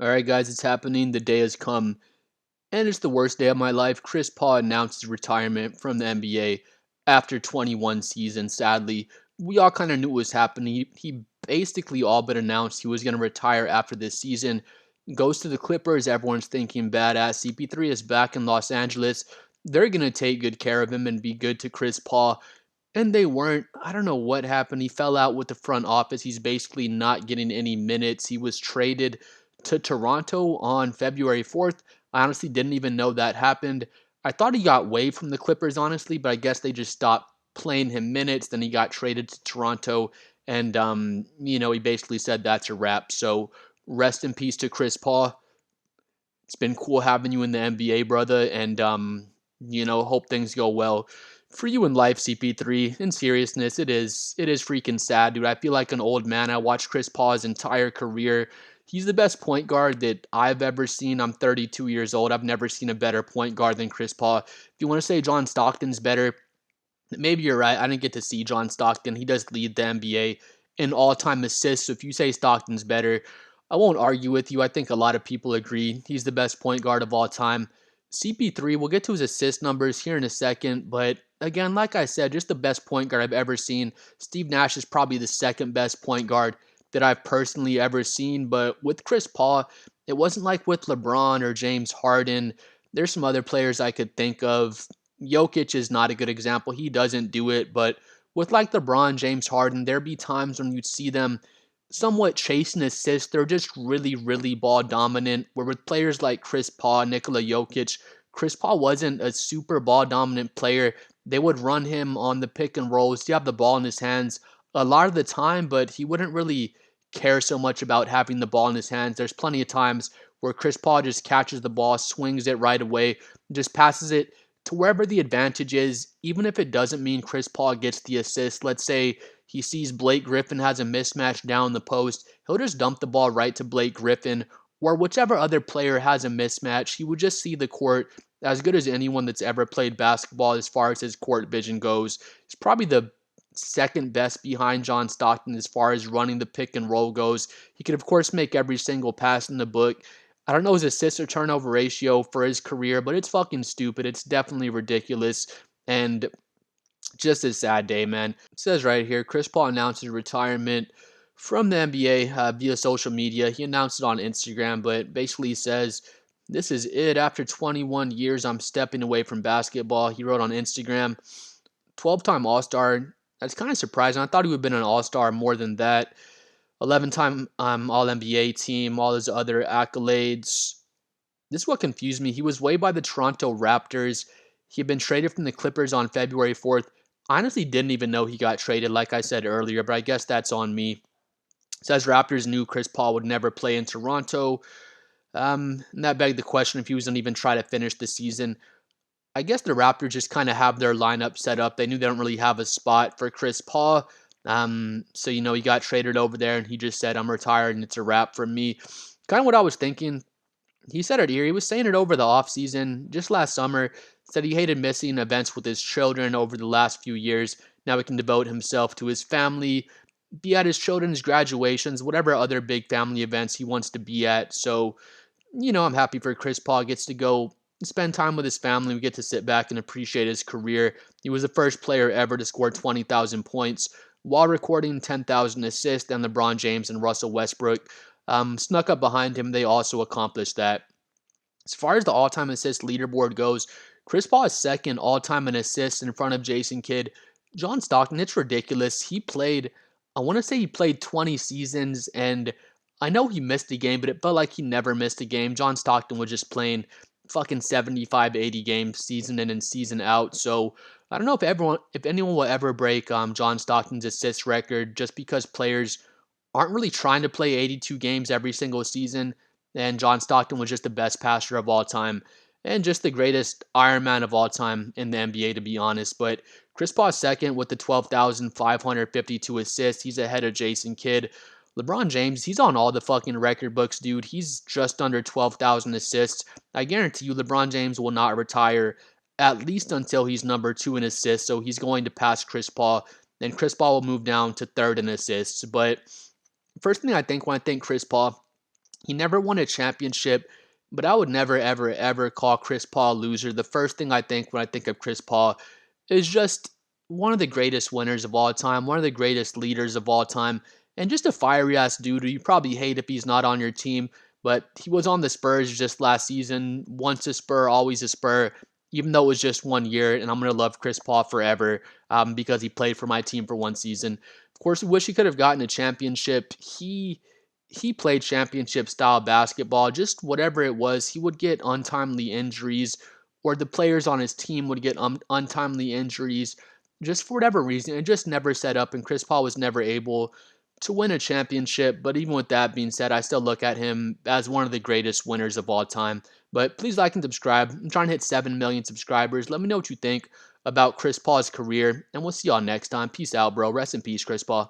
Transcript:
All right, guys, it's happening. The day has come, and it's the worst day of my life. Chris Paul announced his retirement from the NBA after 21 seasons. Sadly, we all kind of knew it was happening. He basically all but announced he was going to retire after this season. Goes to the Clippers. Everyone's thinking badass. CP3 is back in Los Angeles. They're going to take good care of him and be good to Chris Paul. And they weren't. I don't know what happened. He fell out with the front office. He's basically not getting any minutes. He was traded to Toronto on February 4th. I honestly didn't even know that happened. I thought he got waived from the Clippers, honestly, but I guess they just stopped playing him minutes. Then he got traded to Toronto, and he basically said that's a wrap. So rest in peace to Chris Paul. It's been cool having you in the NBA, brother, and hope things go well for you in life, CP3. In seriousness, it is freaking sad, dude. I feel like an old man. I watched Chris Paul's entire career. He's the best point guard that I've ever seen. I'm 32 years old. I've never seen a better point guard than Chris Paul. If you want to say John Stockton's better, maybe you're right. I didn't get to see John Stockton. He does lead the NBA in all-time assists. So if you say Stockton's better, I won't argue with you. I think a lot of people agree he's the best point guard of all time. CP3, we'll get to his assist numbers here in a second, but again, like I said, just the best point guard I've ever seen. Steve Nash is probably the second best point guard that I've personally ever seen, but with Chris Paul, it wasn't like with LeBron or James Harden. There's some other players I could think of. Jokic is not a good example. He doesn't do it, but with like LeBron, James Harden, there'd be times when you'd see them somewhat chasing assists. They're just really, really ball dominant. Where with players like Chris Paul, Nikola Jokic, Chris Paul wasn't a super ball dominant player. They would run him on the pick and rolls. He have the ball in his hands a lot of the time, but he wouldn't really care so much about having the ball in his hands. There's plenty of times where Chris Paul just catches the ball, swings it right away, just passes it to wherever the advantage is, even if it doesn't mean Chris Paul gets the assist. Let's say he sees Blake Griffin has a mismatch down the post, he'll just dump the ball right to Blake Griffin, or whichever other player has a mismatch. He would just see the court as good as anyone that's ever played basketball as far as his court vision goes. He's probably the second best behind John Stockton as far as running the pick and roll goes. He could, of course, make every single pass in the book. I don't know his assist to turnover ratio for his career, but it's fucking stupid. It's definitely ridiculous. And just a sad day, man. It says right here Chris Paul announced his retirement from the NBA via social media. He announced it on Instagram, but basically says, "This is it. After 21 years, I'm stepping away from basketball." He wrote on Instagram, 12-time All Star. That's kind of surprising. I thought he would have been an All Star more than that. 11-time All NBA team, all his other accolades. This is what confused me. He was waived by the Toronto Raptors. He had been traded from the Clippers on February 4th. I honestly didn't even know he got traded, like I said earlier, but I guess that's on me. It says Raptors knew Chris Paul would never play in Toronto. And that begged the question if he was going to even try to finish the season. I guess the Raptors just kind of have their lineup set up. They knew they don't really have a spot for Chris Paul. So he got traded over there and he just said, "I'm retired and it's a wrap for me." Kind of what I was thinking. He said it here. He was saying it over the offseason, just last summer. Said he hated missing events with his children over the last few years. Now he can devote himself to his family, be at his children's graduations, whatever other big family events he wants to be at. So, I'm happy for Chris Paul. Gets to go spend time with his family. We get to sit back and appreciate his career. He was the first player ever to score 20,000 points while recording 10,000 assists, and LeBron James and Russell Westbrook snuck up behind him. They also accomplished that. As far as the all-time assist leaderboard goes, Chris Paul is second all-time in assists in front of Jason Kidd. John Stockton, it's ridiculous. I want to say he played 20 seasons, and I know he missed a game, but it felt like he never missed a game. John Stockton was just playing fucking 75, 80 games season in and season out. So I don't know if anyone will ever break John Stockton's assist record just because players aren't really trying to play 82 games every single season. And John Stockton was just the best passer of all time and just the greatest Iron Man of all time in the NBA, to be honest. But Chris Paul's second with the 12,552 assists. He's ahead of Jason Kidd. LeBron James, he's on all the fucking record books, dude. He's just under 12,000 assists. I guarantee you LeBron James will not retire at least until he's number two in assists. So he's going to pass Chris Paul. Then Chris Paul will move down to third in assists. But first thing I think when I think Chris Paul, He never won a championship, but I would never, ever, ever call Chris Paul a loser. The first thing I think when I think of Chris Paul is just one of the greatest winners of all time, one of the greatest leaders of all time, and just a fiery ass dude who you probably hate if he's not on your team. But he was on the Spurs just last season. Once a Spur, always a Spur, even though it was just 1 year. And I'm going to love Chris Paul forever because he played for my team for one season. Of course, we wish he could have gotten a championship. He played championship style basketball, just whatever it was. He would get untimely injuries, or the players on his team would get untimely injuries, just for whatever reason. It just never set up, and Chris Paul was never able to win a championship. But even with that being said, I still look at him as one of the greatest winners of all time. But please like and subscribe. I'm trying to hit 7 million subscribers. Let me know what you think about Chris Paul's career, and we'll see y'all next time. Peace out, bro. Rest in peace, Chris Paul.